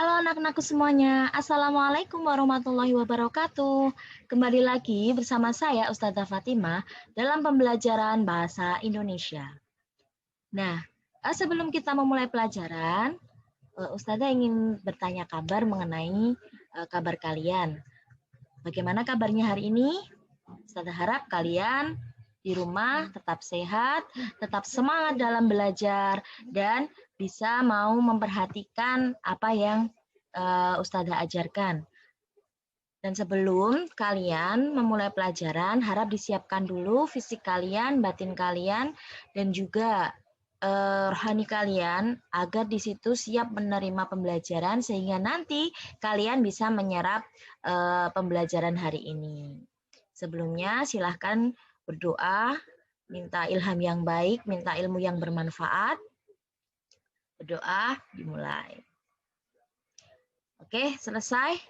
Halo anak-anakku semuanya, Assalamualaikum warahmatullahi wabarakatuh. Kembali lagi bersama saya Ustazah Fatimah dalam pembelajaran Bahasa Indonesia. Nah, sebelum kita memulai pelajaran, Ustazah ingin bertanya kabar mengenai kabar kalian. Bagaimana kabarnya hari ini? Ustazah harap kalian di rumah tetap sehat, tetap semangat dalam belajar, dan bisa mau memperhatikan apa yang Ustazah ajarkan. Dan sebelum kalian memulai pelajaran, harap disiapkan dulu fisik kalian, batin kalian, dan juga rohani kalian agar di situ siap menerima pembelajaran sehingga nanti kalian bisa menyerap pembelajaran hari ini. Sebelumnya silahkan berdoa, minta ilham yang baik, minta ilmu yang bermanfaat. Berdoa, dimulai. Oke, selesai.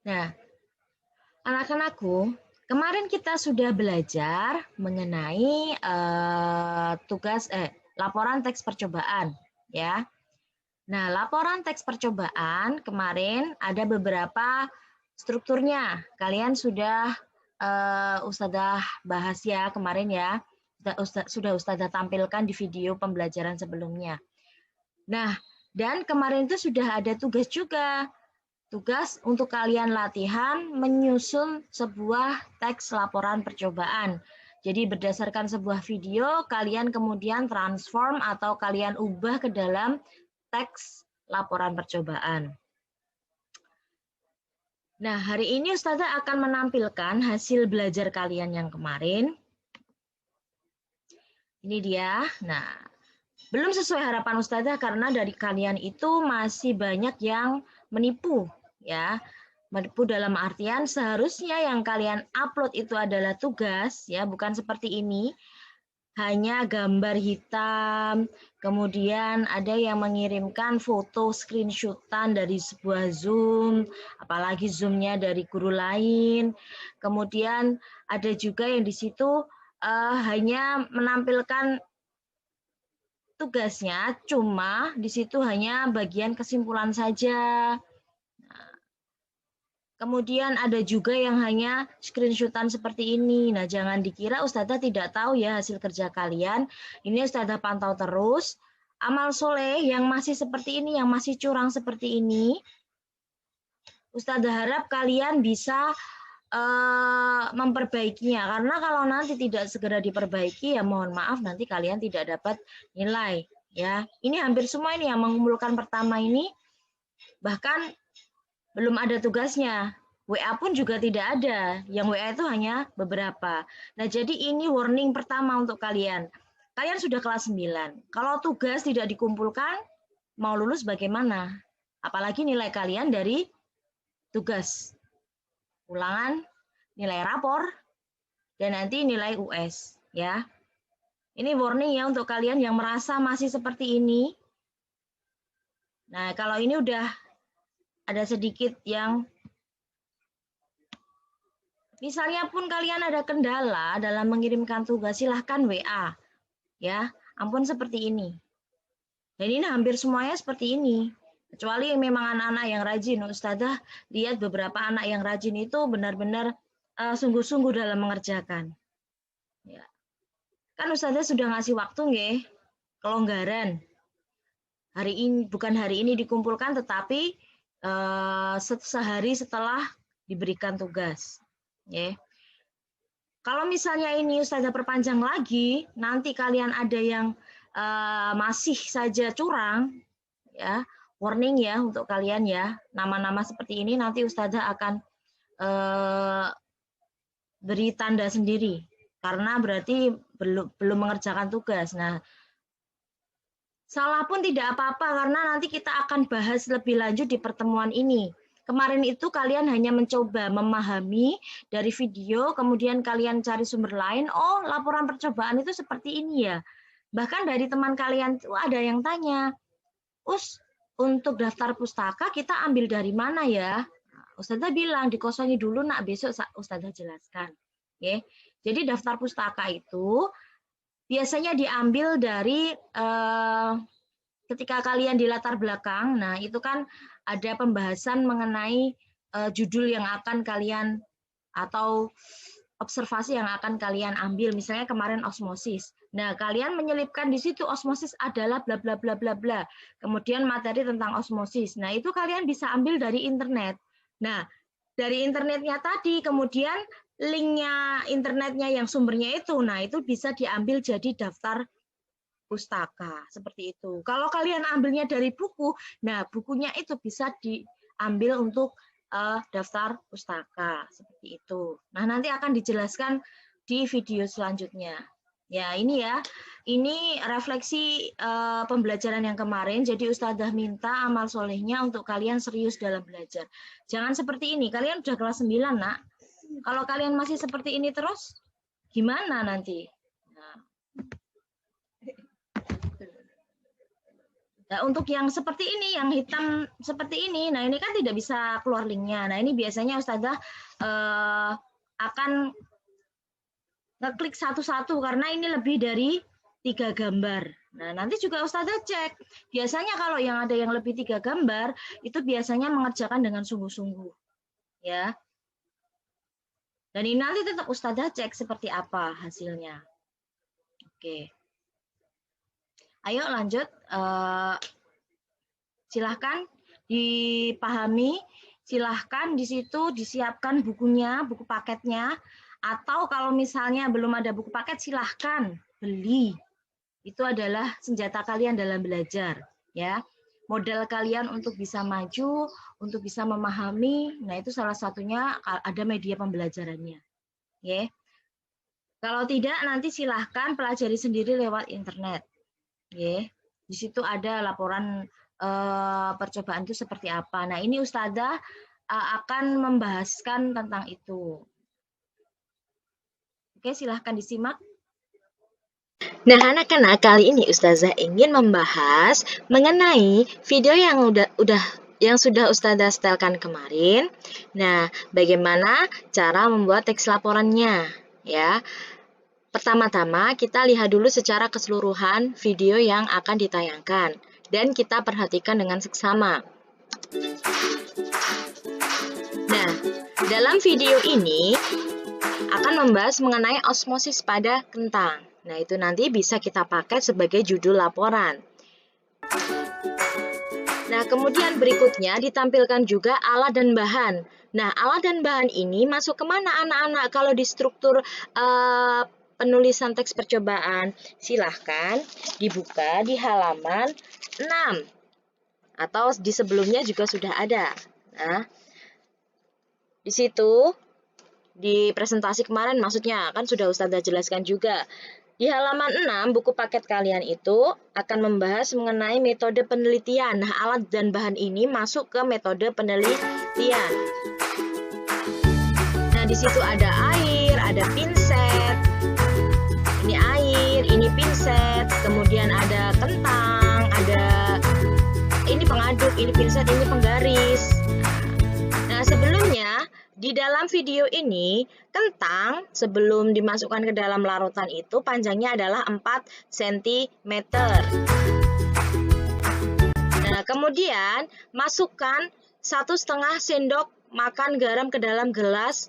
Nah, anak-anakku, kemarin kita sudah belajar mengenai laporan teks percobaan, ya. Nah, laporan teks percobaan kemarin ada beberapa strukturnya. Kalian sudah Ustazah bahas ya kemarin ya. Sudah Ustazah tampilkan di video pembelajaran sebelumnya. Nah, dan kemarin itu sudah ada tugas juga. Tugas untuk kalian latihan menyusun sebuah teks laporan percobaan. Jadi berdasarkan sebuah video, kalian kemudian transform atau kalian ubah ke dalam teks laporan percobaan. Nah, hari ini Ustazah akan menampilkan hasil belajar kalian yang kemarin. Ini dia. Nah, belum sesuai harapan Ustazah karena dari kalian itu masih banyak yang menipu, ya. Menipu dalam artian seharusnya yang kalian upload itu adalah tugas, ya, bukan seperti ini. Hanya gambar hitam, kemudian ada yang mengirimkan foto screenshotan dari sebuah Zoom, apalagi Zoom-nya dari guru lain. Kemudian ada juga yang di situ hanya menampilkan tugasnya, cuma di situ hanya bagian kesimpulan saja. Kemudian ada juga yang hanya screenshotan seperti ini. Nah, jangan dikira Ustazah tidak tahu ya hasil kerja kalian. Ini Ustazah pantau terus. Amal soleh yang masih seperti ini, yang masih curang seperti ini, Ustazah harap kalian bisa memperbaikinya. Karena kalau nanti tidak segera diperbaiki, ya mohon maaf nanti kalian tidak dapat nilai. Ya, ini hampir semua ini yang mengumpulkan pertama ini, bahkan belum ada tugasnya. WA pun juga tidak ada. Yang WA itu hanya beberapa. Nah, jadi ini warning pertama untuk kalian. Kalian sudah kelas 9. Kalau tugas tidak dikumpulkan, mau lulus bagaimana? Apalagi nilai kalian dari tugas. Ulangan, nilai rapor, dan nanti nilai US. Ya. Ini warning ya untuk kalian yang merasa masih seperti ini. Nah, kalau ini udah ada sedikit yang misalnya pun kalian ada kendala dalam mengirimkan tugas, silahkan WA. Ya, ampun seperti ini. Dan ini hampir semuanya seperti ini. Kecuali yang memang anak-anak yang rajin. Ustazah lihat beberapa anak yang rajin itu benar-benar sungguh-sungguh dalam mengerjakan. Ya. Kan Ustazah sudah ngasih waktu nggih, kelonggaran. Bukan hari ini dikumpulkan, tetapi sehari setelah diberikan tugas. Ya. Kalau misalnya ini Ustazah perpanjang lagi, nanti kalian ada yang masih saja curang, ya, warning ya untuk kalian ya. Nama-nama seperti ini nanti Ustazah akan beri tanda sendiri karena berarti belum mengerjakan tugas. Nah, salah pun tidak apa-apa karena nanti kita akan bahas lebih lanjut di pertemuan ini. Kemarin itu kalian hanya mencoba memahami dari video, kemudian kalian cari sumber lain, oh laporan percobaan itu seperti ini ya. Bahkan dari teman kalian itu ada yang tanya, untuk daftar pustaka kita ambil dari mana ya? Ustazah bilang dikosongi dulu nak, besok Ustazah jelaskan. Oke. Jadi daftar pustaka itu biasanya diambil dari ketika kalian di latar belakang, nah itu kan ada pembahasan mengenai judul yang akan kalian atau observasi yang akan kalian ambil. Misalnya kemarin osmosis. Nah, kalian menyelipkan di situ osmosis adalah bla bla bla bla bla. Kemudian materi tentang osmosis. Nah, itu kalian bisa ambil dari internet. Nah, dari internetnya tadi, kemudian linknya internetnya yang sumbernya itu, nah itu bisa diambil jadi daftar pustaka seperti itu. Kalau kalian ambilnya dari buku, nah bukunya itu bisa diambil untuk daftar pustaka seperti itu. Nah nanti akan dijelaskan di video selanjutnya. Ya ini ya, ini refleksi pembelajaran yang kemarin. Jadi Ustadzah minta amal solehnya untuk kalian serius dalam belajar. Jangan seperti ini. Kalian udah kelas 9 nak. Kalau kalian masih seperti ini terus, gimana nanti? Nah, untuk yang seperti ini, yang hitam seperti ini, nah ini kan tidak bisa keluar linknya. Nah ini biasanya Ustadzah akan ngeklik satu-satu karena ini lebih dari 3 gambar. Nah nanti juga Ustadzah cek. Biasanya kalau yang ada yang lebih 3 gambar, itu biasanya mengerjakan dengan sungguh-sungguh. Ya. Dan ini nanti tetap Ustadzah cek seperti apa hasilnya. Oke. Ayo lanjut, silahkan dipahami, silahkan di situ disiapkan bukunya, buku paketnya, atau kalau misalnya belum ada buku paket silahkan beli. Itu adalah senjata kalian dalam belajar, ya. Modal kalian untuk bisa maju, untuk bisa memahami, nah itu salah satunya ada media pembelajarannya, ya. Kalau tidak nanti silahkan pelajari sendiri lewat internet. Di situ ada laporan percobaan itu seperti apa. Nah, ini Ustadzah akan membahaskan tentang itu. Oke, silahkan disimak. Nah, anak-anak, kali ini Ustadzah ingin membahas mengenai video yang sudah Ustadzah setelkan kemarin. Nah, bagaimana cara membuat teks laporannya, ya. Pertama-tama kita lihat dulu secara keseluruhan video yang akan ditayangkan dan kita perhatikan dengan seksama. Nah, dalam video ini akan membahas mengenai osmosis pada kentang. Nah, itu nanti bisa kita pakai sebagai judul laporan. Nah, kemudian berikutnya ditampilkan juga alat dan bahan. Nah, alat dan bahan ini masuk kemana anak-anak kalau di struktur penulisan teks percobaan? Silahkan dibuka di halaman 6 atau di sebelumnya juga sudah ada. Nah, di situ di presentasi kemarin maksudnya kan sudah Ustadzah jelaskan juga. Di halaman 6 buku paket kalian itu akan membahas mengenai metode penelitian. Nah, alat dan bahan ini masuk ke metode penelitian. Nah, di situ ada air, ada pinset. Ini air, ini pinset, kemudian ada kentang, ada ini pengaduk, ini pinset, ini penggaris. Nah, sebelumnya di dalam video ini, kentang sebelum dimasukkan ke dalam larutan itu panjangnya adalah 4 cm. Nah, kemudian masukkan 1,5 sendok makan garam ke dalam gelas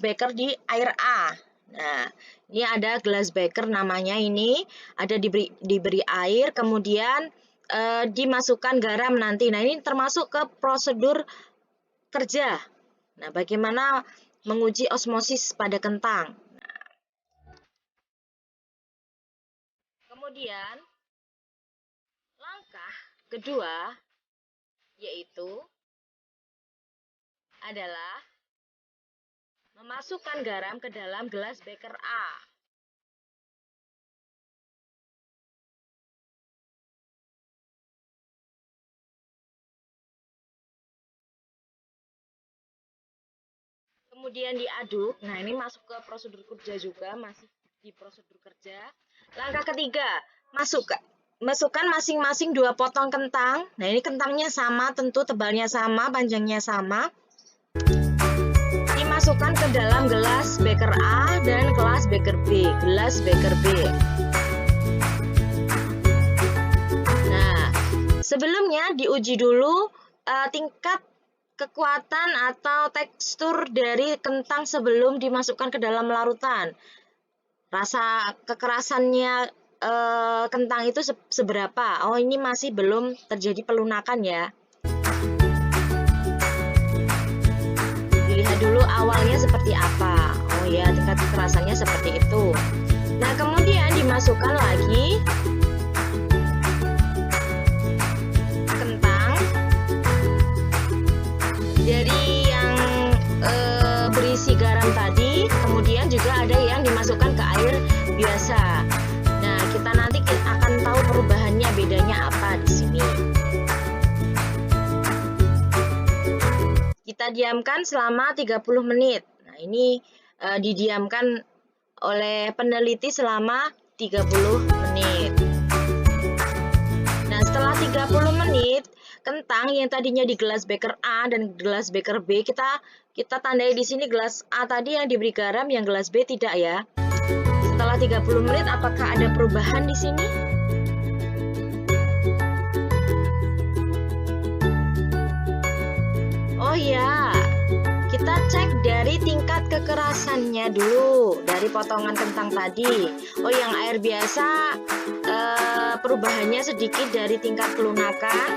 beker di air A. Nah, ini ada gelas beker namanya ini, ada diberi air, kemudian dimasukkan garam nanti. Nah, ini termasuk ke prosedur kerja. Nah, bagaimana menguji osmosis pada kentang. Nah, kemudian, langkah kedua yaitu adalah memasukkan garam ke dalam gelas beker A. Kemudian diaduk. Nah, ini masuk ke prosedur kerja juga, masih di prosedur kerja. Langkah ketiga, masukkan masing-masing 2 potong kentang. Nah, ini kentangnya sama, tentu tebalnya sama, panjangnya sama. Dimasukkan ke dalam gelas beker A dan gelas beker B. sebelumnya diuji dulu tingkat kekuatan atau tekstur dari kentang sebelum dimasukkan ke dalam larutan. Rasa kekerasannya kentang itu seberapa? Oh, ini masih belum terjadi pelunakan ya. Dilihat dulu awalnya seperti apa. Oh ya, tingkat kekerasannya seperti itu. Nah, kemudian dimasukkan lagi kentang dari yang berisi garam tadi, kemudian juga ada yang dimasukkan ke air biasa. Nah, kita nanti akan tahu perubahannya, bedanya apa di sini. Kita diamkan selama 30 menit. Nah, ini didiamkan oleh peneliti selama 30 menit. Nah, setelah 30 menit, kentang yang tadinya di gelas beker A dan gelas beker B, kita tandai di sini gelas A tadi yang diberi garam, yang gelas B tidak ya. Setelah 30 menit, apakah ada perubahan di sini? Oh ya, kita cek dari tingkat kekerasannya dulu, dari potongan kentang tadi. Oh, yang air biasa perubahannya sedikit dari tingkat kelunakan.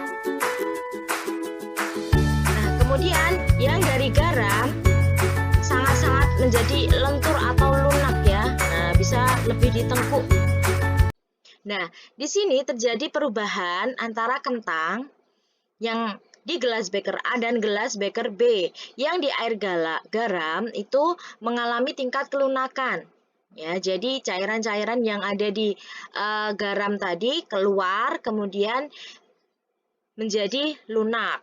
Nah, kemudian yang dari garam sangat-sangat menjadi lentur atau lunak ya. Nah, bisa lebih ditengkuk. Nah, di sini terjadi perubahan antara kentang yang di gelas beker A dan gelas beker B. Yang di air garam itu mengalami tingkat kelunakan. Ya, jadi cairan-cairan yang ada di garam tadi keluar, kemudian menjadi lunak.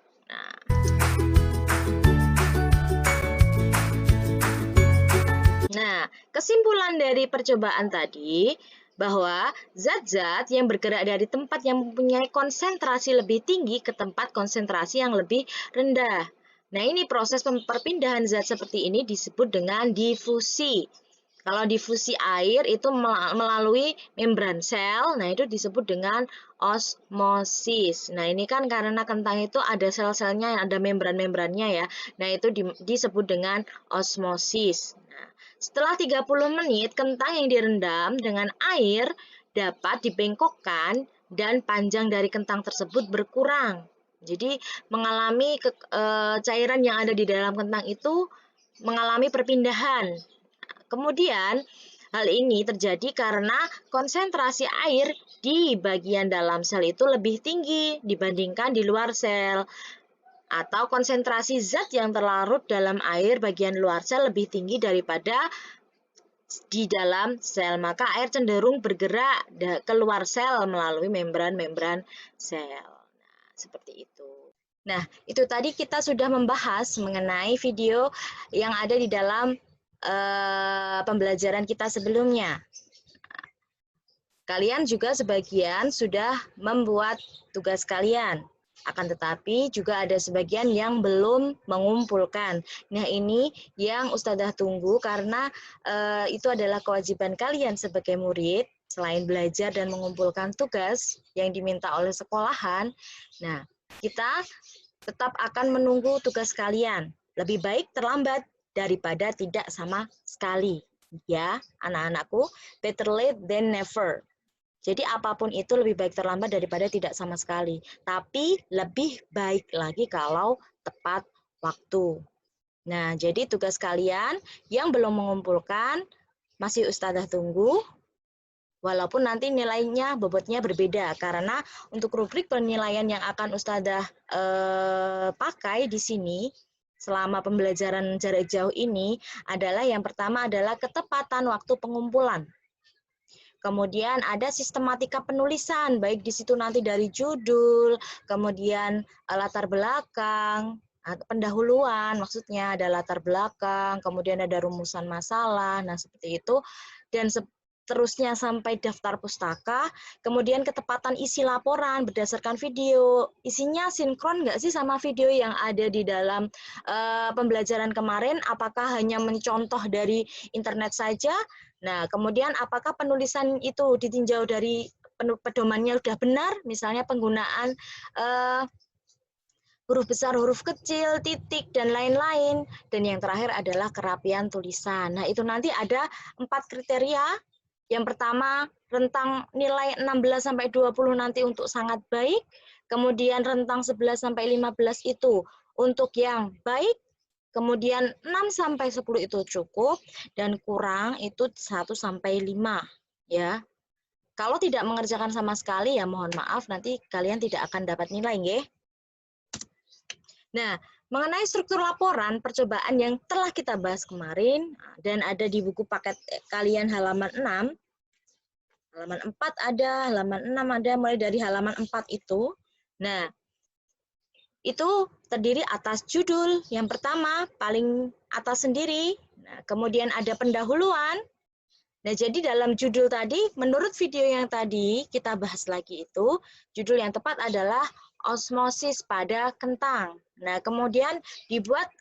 Nah, kesimpulan dari percobaan tadi bahwa zat-zat yang bergerak dari tempat yang mempunyai konsentrasi lebih tinggi ke tempat konsentrasi yang lebih rendah. Nah, ini proses perpindahan zat seperti ini disebut dengan difusi. Kalau difusi air itu melalui membran sel, nah itu disebut dengan osmosis. Nah, ini kan karena kentang itu ada sel-selnya, ada membran-membrannya ya. Nah, itu disebut dengan osmosis. Nah, setelah 30 menit, kentang yang direndam dengan air dapat dibengkokkan dan panjang dari kentang tersebut berkurang. Jadi mengalami cairan yang ada di dalam kentang itu mengalami perpindahan. Kemudian hal ini terjadi karena konsentrasi air di bagian dalam sel itu lebih tinggi dibandingkan di luar sel. Atau konsentrasi zat yang terlarut dalam air bagian luar sel lebih tinggi daripada di dalam sel, maka air cenderung bergerak keluar sel melalui membran-membran sel. Nah, seperti itu. Nah, itu tadi kita sudah membahas mengenai video yang ada di dalam pembelajaran kita sebelumnya. Kalian juga sebagian sudah membuat tugas kalian. Akan tetapi juga ada sebagian yang belum mengumpulkan. Nah, ini yang Ustadzah tunggu karena itu adalah kewajiban kalian sebagai murid, selain belajar dan mengumpulkan tugas yang diminta oleh sekolahan. Nah, kita tetap akan menunggu tugas kalian. Lebih baik terlambat daripada tidak sama sekali. Ya, anak-anakku, better late than never. Jadi apapun itu lebih baik terlambat daripada tidak sama sekali. Tapi lebih baik lagi kalau tepat waktu. Nah, jadi tugas kalian yang belum mengumpulkan masih Ustadzah tunggu. Walaupun nanti nilainya bobotnya berbeda. Karena untuk rubrik penilaian yang akan Ustadzah pakai di sini selama pembelajaran jarak jauh ini adalah yang pertama adalah ketepatan waktu pengumpulan. Kemudian ada sistematika penulisan, baik di situ nanti dari judul, kemudian latar belakang, pendahuluan, maksudnya ada latar belakang, kemudian ada rumusan masalah, nah seperti itu, dan seterusnya sampai daftar pustaka, kemudian ketepatan isi laporan berdasarkan video, isinya sinkron nggak sih sama video yang ada di dalam pembelajaran kemarin, apakah hanya mencontoh dari internet saja? Nah, kemudian apakah penulisan itu ditinjau dari pedomannya udah benar, misalnya penggunaan huruf besar, huruf kecil, titik, dan lain-lain. Dan yang terakhir adalah kerapian tulisan. Nah, itu nanti ada 4 kriteria. Yang pertama, rentang nilai 16-20 nanti untuk sangat baik. Kemudian rentang 11-15 itu untuk yang baik. Kemudian 6-10 itu cukup. Dan kurang itu 1-5. Ya. Kalau tidak mengerjakan sama sekali, ya mohon maaf, nanti kalian tidak akan dapat nilai, nggih. Nah, mengenai struktur laporan percobaan yang telah kita bahas kemarin dan ada di buku paket kalian halaman 6, halaman 4 ada, halaman 6 ada, mulai dari halaman 4 itu. Nah, itu terdiri atas judul. Yang pertama, paling atas sendiri. Nah, kemudian ada pendahuluan. Nah, jadi dalam judul tadi, menurut video yang tadi kita bahas lagi itu, judul yang tepat adalah osmosis pada kentang. Nah, kemudian dibuat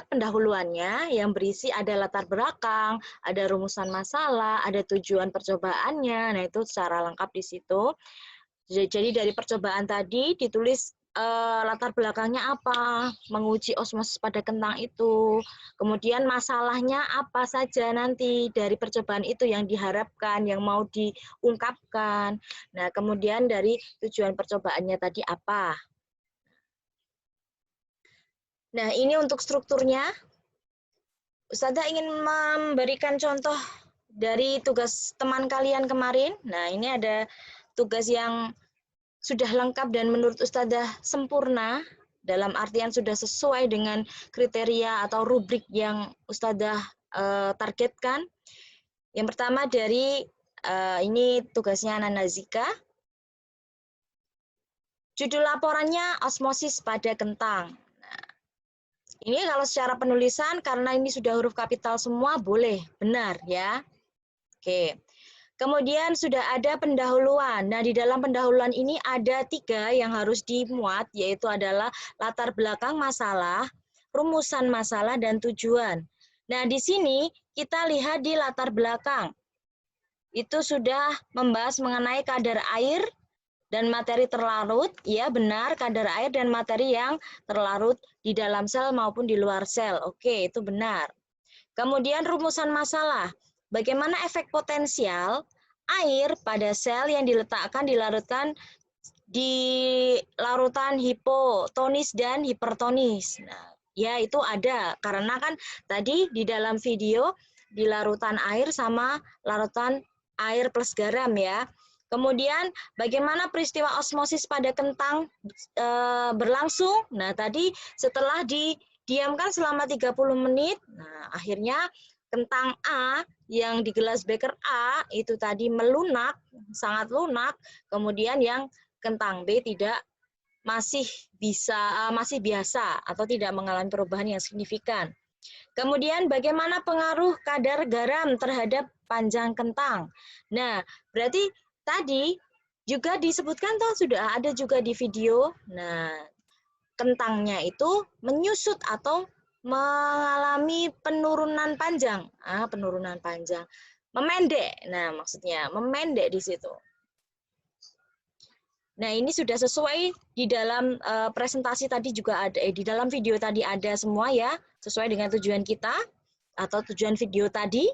pendahuluannya yang berisi ada latar belakang, ada rumusan masalah, ada tujuan percobaannya. Nah, itu secara lengkap di situ. Jadi dari percobaan tadi ditulis latar belakangnya apa, menguji osmosis pada kentang itu, kemudian masalahnya apa saja nanti dari percobaan itu yang diharapkan, yang mau diungkapkan. Nah, kemudian dari tujuan percobaannya tadi apa. Nah, ini untuk strukturnya. Ustazah ingin memberikan contoh dari tugas teman kalian kemarin. Nah, ini ada tugas yang sudah lengkap dan menurut Ustazah sempurna, dalam artian sudah sesuai dengan kriteria atau rubrik yang Ustazah targetkan. Yang pertama dari ini tugasnya Nana Zika. Judul laporannya osmosis pada kentang. Nah, ini kalau secara penulisan karena ini sudah huruf kapital semua boleh, benar ya. Oke. Kemudian sudah ada pendahuluan. Nah, di dalam pendahuluan ini ada 3 yang harus dimuat, yaitu adalah latar belakang masalah, rumusan masalah, dan tujuan. Nah, di sini kita lihat di latar belakang. Itu sudah membahas mengenai kadar air dan materi terlarut. Ya, benar, kadar air dan materi yang terlarut di dalam sel maupun di luar sel. Oke, itu benar. Kemudian rumusan masalah. Bagaimana efek potensial air pada sel yang dilarutkan di larutan hipotonis dan hipertonis. Nah, ya itu ada karena kan tadi di dalam video di larutan air sama larutan air plus garam ya. Kemudian bagaimana peristiwa osmosis pada kentang berlangsung? Nah, tadi setelah didiamkan selama 30 menit, nah akhirnya kentang A yang di gelas beker A itu tadi melunak, sangat lunak, kemudian yang kentang B tidak masih biasa atau tidak mengalami perubahan yang signifikan. Kemudian bagaimana pengaruh kadar garam terhadap panjang kentang? Nah, berarti tadi juga disebutkan sudah ada juga di video. Nah, kentangnya itu menyusut atau mengalami penurunan panjang. Penurunan panjang. Memendek. Nah, maksudnya memendek di situ. Nah, ini sudah sesuai di dalam presentasi tadi juga ada, di dalam video tadi ada semua ya, sesuai dengan tujuan kita atau tujuan video tadi.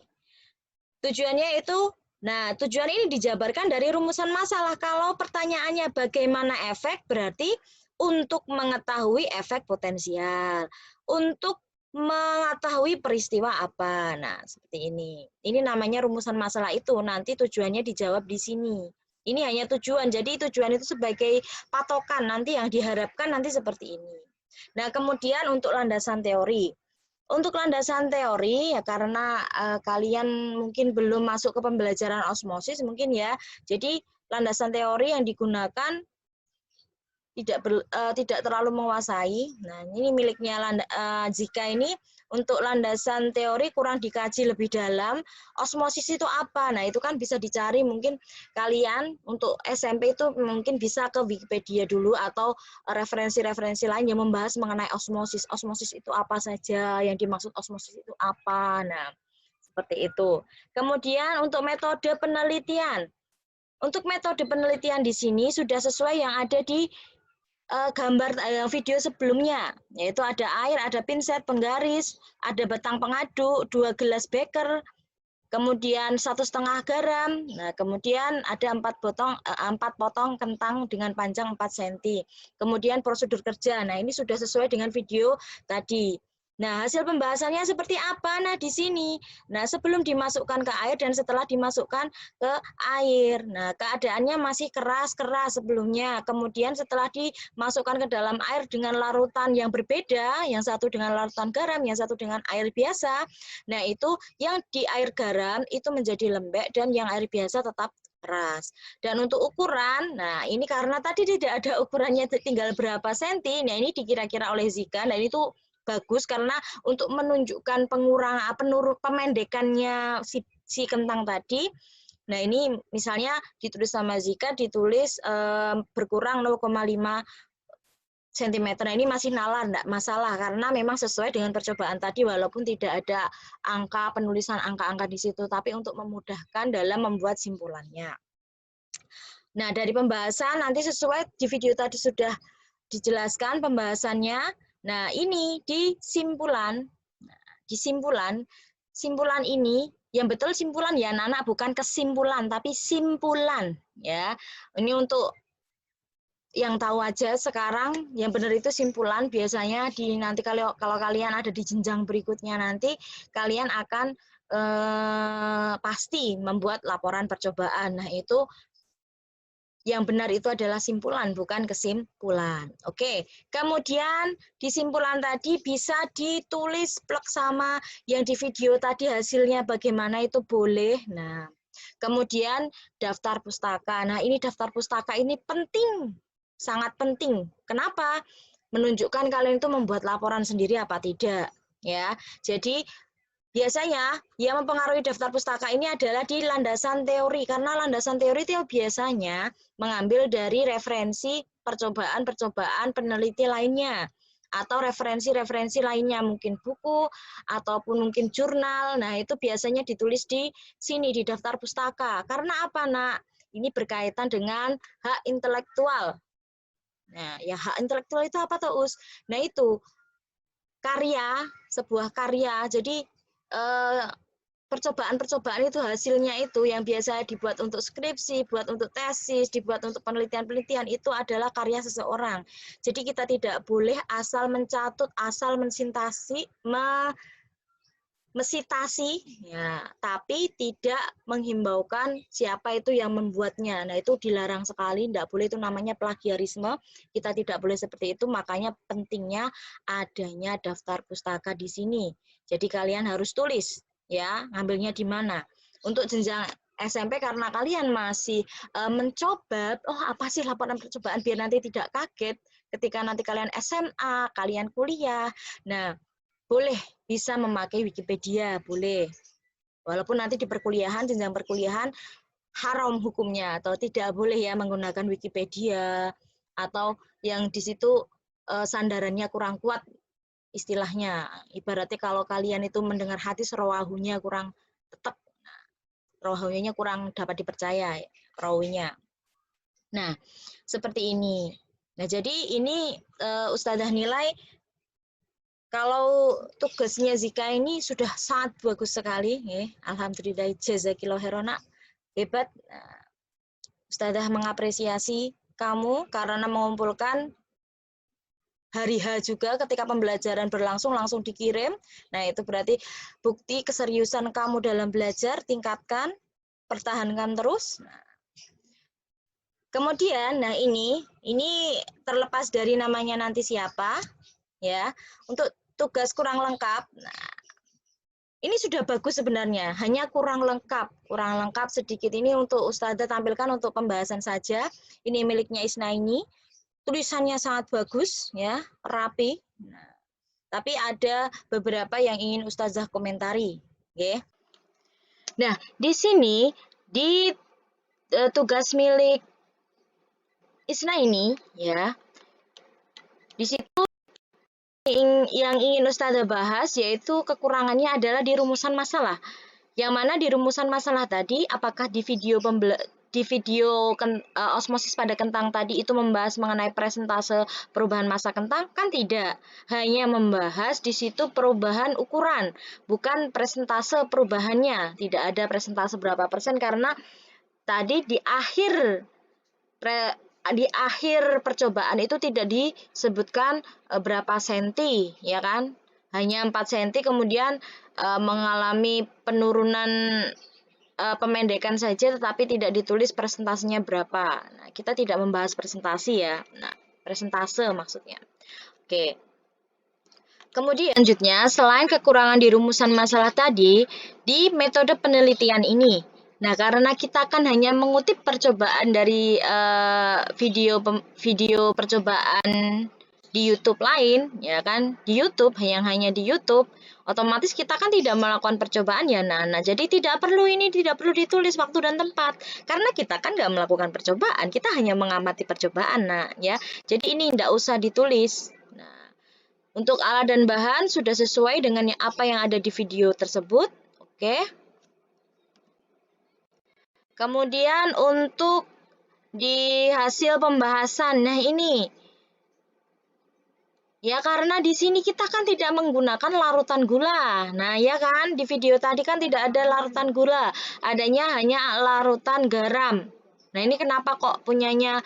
Tujuannya itu, nah tujuan ini dijabarkan dari rumusan masalah. Kalau pertanyaannya bagaimana efek, berarti untuk mengetahui efek potensial, untuk mengetahui peristiwa apa. Nah, seperti ini. Ini namanya rumusan masalah itu. Nanti tujuannya dijawab di sini. Ini hanya tujuan. Jadi tujuan itu sebagai patokan nanti yang diharapkan nanti seperti ini. Nah, kemudian untuk landasan teori. Untuk landasan teori ya karena kalian mungkin belum masuk ke pembelajaran osmosis mungkin ya. Jadi landasan teori yang digunakan tidak terlalu menguasai. Nah, ini miliknya Zika ini untuk landasan teori kurang dikaji lebih dalam. Osmosis itu apa? Nah, itu kan bisa dicari mungkin kalian untuk SMP itu mungkin bisa ke Wikipedia dulu atau referensi-referensi lain yang membahas mengenai osmosis. Osmosis itu apa saja? Yang dimaksud osmosis itu apa? Nah, seperti itu. Kemudian untuk metode penelitian. Untuk metode penelitian di sini sudah sesuai yang ada di gambar video sebelumnya, yaitu ada air, ada pinset, penggaris, ada batang pengaduk, 2 gelas beker, kemudian 1,5 garam. Nah, kemudian ada 4 potong kentang dengan panjang 4 cm. Kemudian prosedur kerja. Nah, ini sudah sesuai dengan video tadi. Nah, hasil pembahasannya seperti apa? Nah, di sini. Nah, sebelum dimasukkan ke air dan setelah dimasukkan ke air. Nah, keadaannya masih keras-keras sebelumnya. Kemudian setelah dimasukkan ke dalam air dengan larutan yang berbeda, yang satu dengan larutan garam, yang satu dengan air biasa. Nah, itu yang di air garam itu menjadi lembek dan yang air biasa tetap keras. Dan untuk ukuran, nah ini karena tadi tidak ada ukurannya tinggal berapa senti, nah ini dikira-kira oleh Zika, nah ini tuh bagus karena untuk menunjukkan pemendekannya si kentang tadi. Nah, ini misalnya ditulis sama Zika, ditulis berkurang 0,5 cm. Nah, ini masih nalar, enggak masalah karena memang sesuai dengan percobaan tadi walaupun tidak ada angka penulisan angka-angka di situ, tapi untuk memudahkan dalam membuat simpulannya. Nah, dari pembahasan nanti sesuai di video tadi sudah dijelaskan pembahasannya. Nah, ini di simpulan. Nah, di simpulan ini yang betul simpulan ya, anak-anak, bukan kesimpulan tapi simpulan ya. Ini untuk yang tahu aja sekarang, yang benar itu simpulan. Biasanya di nanti kalau kalian ada di jenjang berikutnya nanti kalian akan pasti membuat laporan percobaan. Nah, itu yang benar itu adalah simpulan, bukan kesimpulan. Oke, kemudian di simpulan tadi bisa ditulis plek sama yang di video tadi hasilnya bagaimana itu boleh. Nah, kemudian daftar pustaka. Nah, ini daftar pustaka ini penting, sangat penting. Kenapa? Menunjukkan kalian itu membuat laporan sendiri apa tidak. Ya, jadi biasanya yang mempengaruhi daftar pustaka ini adalah di landasan teori, karena landasan teori itu biasanya mengambil dari referensi percobaan-percobaan peneliti lainnya atau referensi-referensi lainnya, mungkin buku ataupun mungkin jurnal. Nah, itu biasanya ditulis di sini di daftar pustaka. Karena apa, Nak? Ini berkaitan dengan hak intelektual. Nah, ya hak intelektual itu apa tuh, Us? Nah, itu karya, sebuah karya. Jadi percobaan-percobaan itu hasilnya itu yang biasa dibuat untuk skripsi, buat untuk tesis, dibuat untuk penelitian-penelitian itu adalah karya seseorang. Jadi kita tidak boleh asal mencatut, asal mesitasi, ya, tapi tidak menghimbaukan siapa itu yang membuatnya. Nah, itu dilarang sekali, tidak boleh, itu namanya plagiarisme. Kita tidak boleh seperti itu, makanya pentingnya adanya daftar pustaka di sini. Jadi kalian harus tulis, ya, ngambilnya di mana. Untuk jenjang SMP karena kalian masih mencoba, oh apa sih laporan percobaan biar nanti tidak kaget ketika nanti kalian SMA, kalian kuliah. Nah, boleh bisa memakai Wikipedia, boleh. Walaupun nanti di perkuliahan, jenjang perkuliahan, haram hukumnya atau tidak boleh ya menggunakan Wikipedia atau yang di situ sandarannya kurang kuat istilahnya. Ibaratnya kalau kalian itu mendengar hadis rawahunya kurang tetap, rawahunya kurang dapat dipercaya rawinya. Nah, seperti ini. Nah, jadi ini Ustadzah nilai kalau tugasnya Zika ini sudah sangat bagus sekali, ya. Alhamdulillah, jazakillah khairona, hebat. Ustazah mengapresiasi kamu karena mengumpulkan hari H juga ketika pembelajaran berlangsung langsung dikirim. Nah, itu berarti bukti keseriusan kamu dalam belajar, tingkatkan, pertahankan terus. Kemudian, nah ini terlepas dari namanya nanti siapa, ya. Untuk tugas kurang lengkap, nah, ini sudah bagus sebenarnya, hanya kurang lengkap sedikit. Ini untuk Ustazah tampilkan untuk pembahasan saja. Ini miliknya Isnaini, tulisannya sangat bagus, ya, rapi. Nah, tapi ada beberapa yang ingin Ustazah komentari, ya. Nah, di sini di tugas milik Isnaini, ya, di situ yang ingin Ustazah bahas yaitu kekurangannya adalah di rumusan masalah. Yang mana di rumusan masalah tadi, apakah di video di video osmosis pada kentang tadi itu membahas mengenai presentase perubahan massa kentang? Kan tidak. Hanya membahas di situ perubahan ukuran, bukan presentase perubahannya. Tidak ada presentase berapa persen karena tadi di akhir percobaan itu tidak disebutkan berapa senti, ya kan? Hanya 4 senti kemudian mengalami penurunan pemendekan saja tetapi tidak ditulis persentasenya berapa. Nah, kita tidak membahas presentasi ya. Nah, presentase maksudnya. Oke. Kemudian selanjutnya, selain kekurangan di rumusan masalah tadi, di metode penelitian ini. Nah, karena kita kan hanya mengutip percobaan dari video percobaan di YouTube lain, ya kan? Di YouTube, hanya di YouTube, otomatis kita kan tidak melakukan percobaan ya, nah jadi tidak perlu ditulis waktu dan tempat, karena kita kan nggak melakukan percobaan, kita hanya mengamati percobaan, nah ya, jadi ini tidak usah ditulis. Nah, untuk alat dan bahan sudah sesuai dengan apa yang ada di video tersebut, oke. Kemudian untuk di hasil pembahasan, nah ini. Ya karena di sini kita kan tidak menggunakan larutan gula. Nah ya kan di video tadi kan tidak ada larutan gula, adanya hanya larutan garam. Nah ini kenapa kok punyanya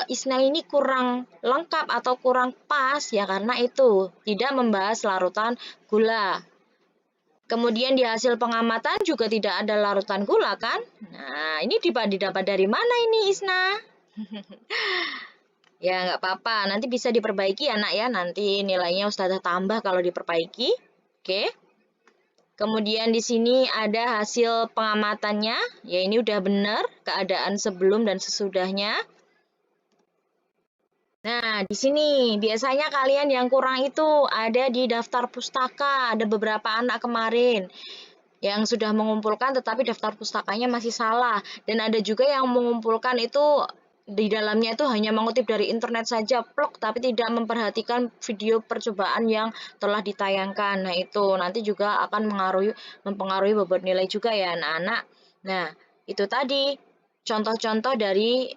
Isna ini kurang lengkap atau kurang pas? Ya karena itu tidak membahas larutan gula. Kemudian di hasil pengamatan juga tidak ada larutan gula kan? Nah ini didapat dari mana ini Isna? Ya, nggak apa-apa. Nanti bisa diperbaiki ya, nak ya. Nanti nilainya Ustazah tambah kalau diperbaiki. Oke. Kemudian di sini ada hasil pengamatannya. Ya, ini udah benar keadaan sebelum dan sesudahnya. Nah, di sini biasanya kalian yang kurang itu ada di daftar pustaka. Ada beberapa anak kemarin yang sudah mengumpulkan tetapi daftar pustakanya masih salah. Dan ada juga yang mengumpulkan itu di dalamnya itu hanya mengutip dari internet saja, plok, tapi tidak memperhatikan video percobaan yang telah ditayangkan. Nah, itu nanti juga akan mempengaruhi bobot nilai juga ya, anak-anak. Nah, itu tadi contoh-contoh dari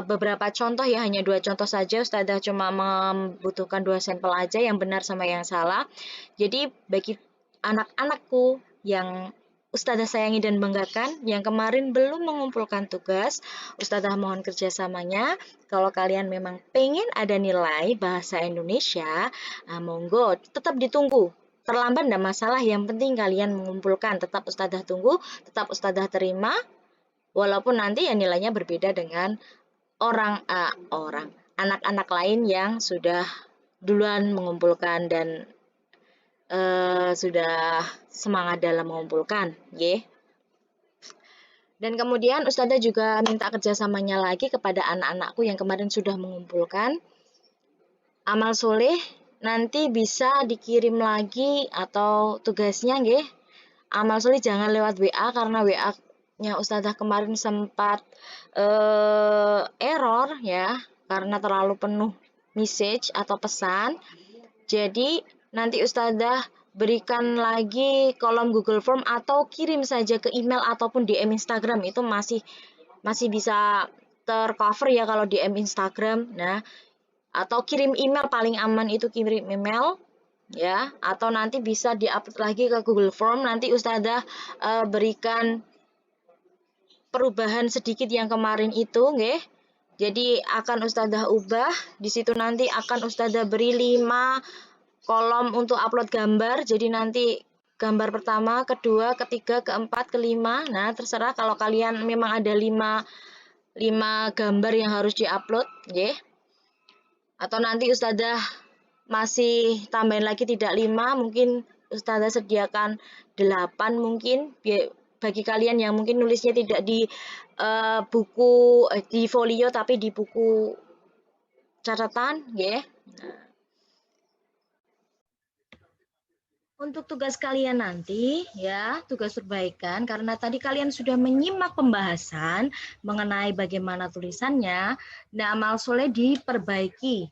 beberapa contoh ya, hanya 2 contoh saja. Ustazah cuma membutuhkan 2 sampel aja yang benar sama yang salah. Jadi bagi anak-anakku yang Ustazah sayangi dan banggakan, yang kemarin belum mengumpulkan tugas, Ustazah mohon kerjasamanya. Kalau kalian memang pengen ada nilai bahasa Indonesia, monggo tetap ditunggu. Terlambat tidak masalah, yang penting kalian mengumpulkan. Tetap Ustazah tunggu, tetap Ustazah terima, walaupun nanti ya nilainya berbeda dengan anak-anak lain yang sudah duluan mengumpulkan dan sudah semangat dalam mengumpulkan, ya. Dan kemudian Ustazah juga minta kerjasamanya lagi kepada anak-anakku yang kemarin sudah mengumpulkan. Amal soleh nanti bisa dikirim lagi atau tugasnya, nggih. Amal soleh jangan lewat WA karena WA-nya Ustazah kemarin sempat error ya karena terlalu penuh message atau pesan. Jadi nanti Ustazah berikan lagi kolom Google Form atau kirim saja ke email ataupun DM Instagram, itu masih bisa tercover ya kalau DM Instagram. Nah, atau kirim email, paling aman itu kirim email ya, atau nanti bisa diupload lagi ke Google Form. Nanti Ustazah berikan perubahan sedikit yang kemarin itu, nggih. Jadi akan Ustazah ubah. Di situ nanti akan Ustazah beri 5 kolom untuk upload gambar. Jadi nanti gambar pertama, kedua, ketiga, keempat, kelima. Nah, terserah kalau kalian memang ada 5 gambar yang harus diupload, ya. Atau nanti Ustazah masih tambahin lagi tidak 5, mungkin Ustazah sediakan 8 mungkin. Bagi kalian yang mungkin nulisnya tidak di buku di folio tapi di buku catatan, ya. Nah. Untuk tugas kalian nanti, ya, tugas perbaikan, karena tadi kalian sudah menyimak pembahasan mengenai bagaimana tulisannya, nah amal soleh diperbaiki.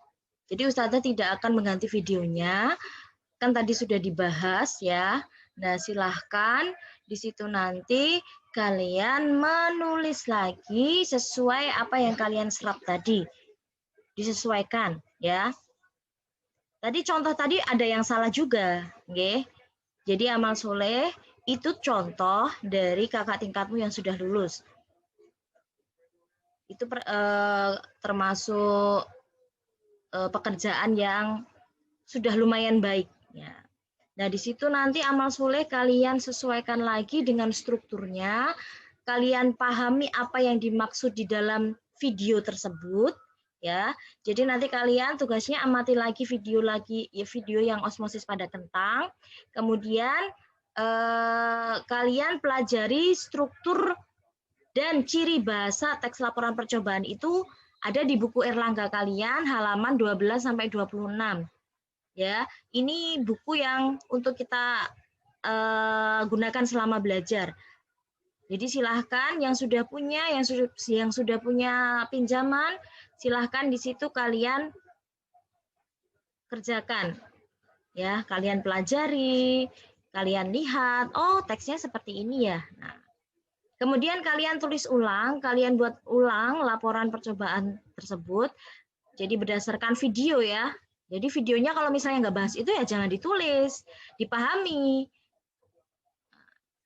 Jadi Ustazah tidak akan mengganti videonya, kan tadi sudah dibahas ya. Nah silahkan di situ nanti Kalian menulis lagi sesuai apa yang kalian serap tadi. Disesuaikan ya. Tadi contoh tadi ada yang salah juga, nggih. Jadi amal soleh itu contoh dari kakak tingkatmu yang sudah lulus. Itu termasuk pekerjaan yang sudah lumayan baik. Ya. Nah, di situ nanti amal soleh kalian sesuaikan lagi dengan strukturnya. Kalian pahami apa yang dimaksud di dalam video tersebut. Ya, jadi nanti kalian tugasnya amati lagi video yang osmosis pada kentang. Kemudian kalian pelajari struktur dan ciri bahasa teks laporan percobaan itu ada di buku Erlangga kalian halaman 12 sampai 26. Ya, ini buku yang untuk kita gunakan selama belajar. Jadi silahkan yang sudah punya pinjaman, silahkan di situ kalian kerjakan. Ya, kalian pelajari, kalian lihat, oh teksnya seperti ini ya. Nah, kemudian kalian tulis ulang, kalian buat ulang laporan percobaan tersebut. Jadi berdasarkan video ya. Jadi videonya kalau misalnya nggak bahas itu ya jangan ditulis, dipahami.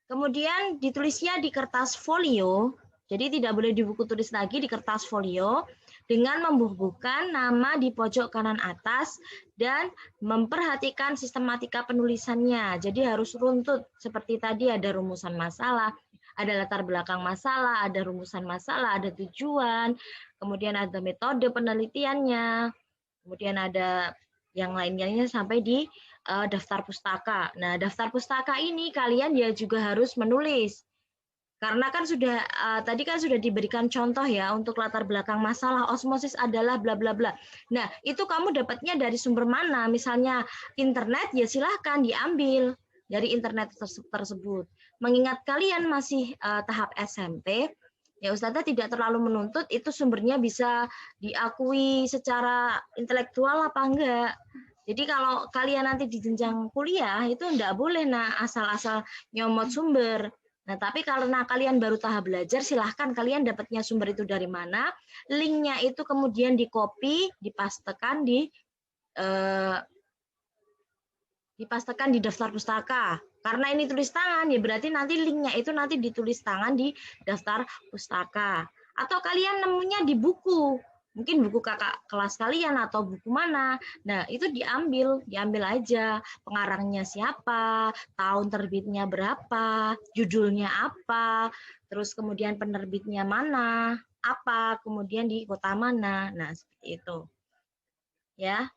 Kemudian ditulisnya di kertas folio, jadi tidak boleh di buku tulis lagi, di kertas folio, dengan membubuhkan nama di pojok kanan atas dan memperhatikan sistematika penulisannya. Jadi harus runtut, seperti tadi ada rumusan masalah, ada latar belakang masalah, ada rumusan masalah, ada tujuan, kemudian ada metode penelitiannya, kemudian ada yang lainnya sampai di daftar pustaka. Nah, daftar pustaka ini kalian ya juga harus menulis. Karena kan tadi kan sudah diberikan contoh ya untuk latar belakang masalah osmosis adalah bla bla bla. Nah, itu kamu dapatnya dari sumber mana? Misalnya internet ya silahkan diambil dari internet tersebut. Mengingat kalian masih tahap SMP, ya Ustazah tidak terlalu menuntut itu sumbernya bisa diakui secara intelektual apa enggak. Jadi kalau kalian nanti di jenjang kuliah itu enggak boleh asal-asal nyomot sumber. Nah, tapi karena kalian baru tahap belajar, silahkan kalian dapatnya sumber itu dari mana. Linknya itu kemudian di-copy, dipastekan di daftar pustaka. Karena ini tulis tangan, ya berarti nanti linknya itu nanti ditulis tangan di daftar pustaka. Atau kalian nemunya di buku, mungkin buku kakak kelas kalian atau buku mana. Nah, itu diambil aja. Pengarangnya siapa, tahun terbitnya berapa, judulnya apa, terus kemudian penerbitnya mana, apa, kemudian di kota mana. Nah, seperti itu. Ya.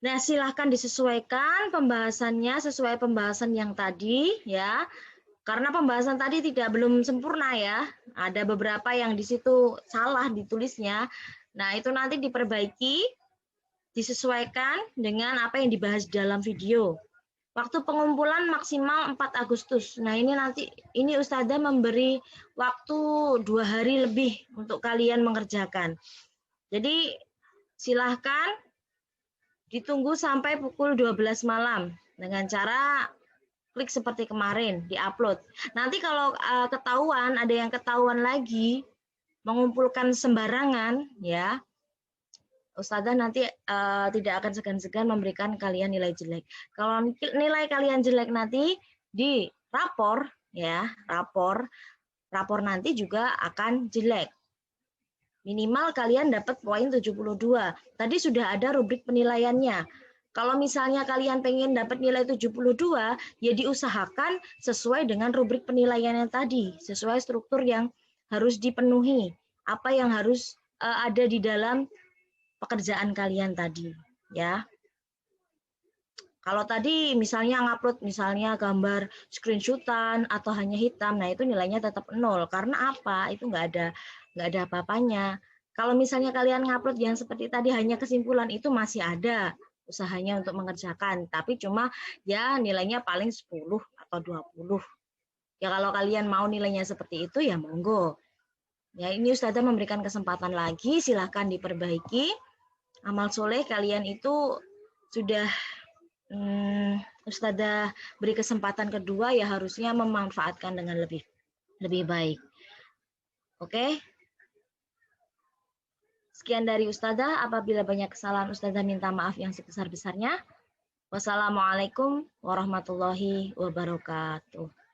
Nah, silahkan disesuaikan pembahasannya sesuai pembahasan yang tadi ya. Karena pembahasan tadi belum sempurna ya. Ada beberapa yang di situ salah ditulisnya. Nah, itu nanti diperbaiki, disesuaikan dengan apa yang dibahas dalam video. Waktu pengumpulan maksimal 4 Agustus. Nah, ini Ustazah memberi waktu 2 hari lebih untuk kalian mengerjakan. Jadi silahkan ditunggu sampai pukul 12 malam dengan cara klik seperti kemarin, di-upload. Nanti kalau ada yang ketahuan lagi mengumpulkan sembarangan, ya, Ustazah nanti tidak akan segan-segan memberikan kalian nilai jelek. Kalau nilai kalian jelek nanti di rapor, ya, rapor nanti juga akan jelek. Minimal kalian dapat poin 72. Tadi sudah ada rubrik penilaiannya. Kalau misalnya kalian pengen dapat nilai 72, ya diusahakan sesuai dengan rubrik penilaiannya tadi, sesuai struktur yang harus dipenuhi, apa yang harus ada di dalam pekerjaan kalian tadi, ya. Kalau tadi misalnya ngupload misalnya gambar screenshotan atau hanya hitam, nah itu nilainya tetap 0. Karena apa? Itu nggak ada apa-apanya. Kalau misalnya kalian ngupload yang seperti tadi hanya kesimpulan, itu masih ada usahanya untuk mengerjakan, tapi cuma ya nilainya paling 10 atau 20. Ya kalau kalian mau nilainya seperti itu ya monggo. Ya ini Ustazah memberikan kesempatan lagi, silahkan diperbaiki. Amal soleh kalian itu sudah Ustazah beri kesempatan kedua, ya harusnya memanfaatkan dengan lebih lebih baik. Oke? Sekian dari Ustazah. Apabila banyak kesalahan, Ustazah minta maaf yang sebesar-besarnya. Wassalamualaikum warahmatullahi wabarakatuh.